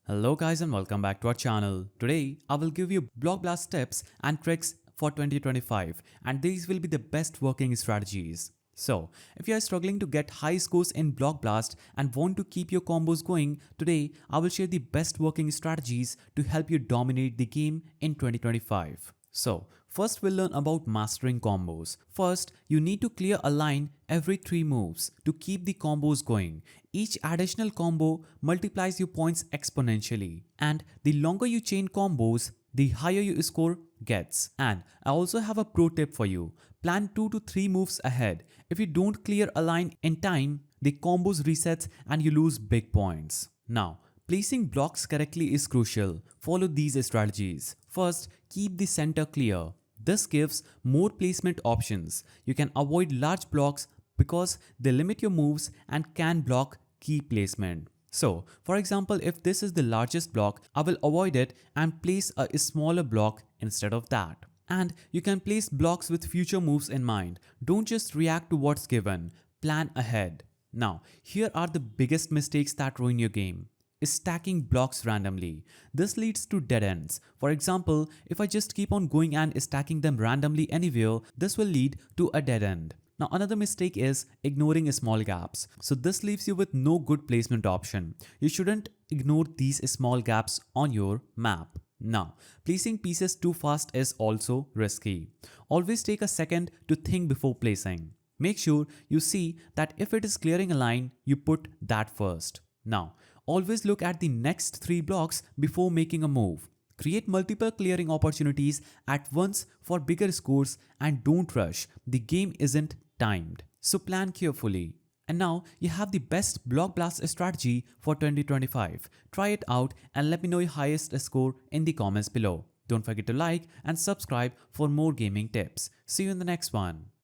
Hello guys and welcome back to our channel. Today I will give you Block Blast tips and tricks for 2025 and these will be the best working strategies. So, if you are struggling to get high scores in Block Blast and want to keep your combos going, today I will share the best working strategies to help you dominate the game in 2025. So, first we'll learn about mastering combos. First, you need to clear a line every 3 moves to keep the combos going. Each additional combo multiplies your points exponentially, and the longer you chain combos, the higher your score gets. And I also have a pro tip for you. Plan 2 to 3 moves ahead. If you don't clear a line in time, the combos resets and you lose big points. Now, placing blocks correctly is crucial. Follow these strategies. First, keep the center clear. This gives more placement options. You can avoid large blocks because they limit your moves and can block key placement. So, for example, if this is the largest block, I will avoid it and place a smaller block instead of that. And you can place blocks with future moves in mind. Don't just react to what's given, plan ahead. Now, here are the biggest mistakes that ruin your game. Stacking blocks randomly. This leads to dead ends. For example, if I just keep on going and stacking them randomly anywhere, this will lead to a dead end. Now another mistake is ignoring small gaps. So this leaves you with no good placement option. You shouldn't ignore these small gaps on your map. Now, placing pieces too fast is also risky. Always take a second to think before placing. Make sure you see that if it is clearing a line, you put that first. Now, always look at the next 3 blocks before making a move. Create multiple clearing opportunities at once for bigger scores and don't rush. The game isn't timed, so plan carefully. And now you have the best Block Blast strategy for 2025. Try it out and let me know your highest score in the comments below. Don't forget to like and subscribe for more gaming tips. See you in the next one.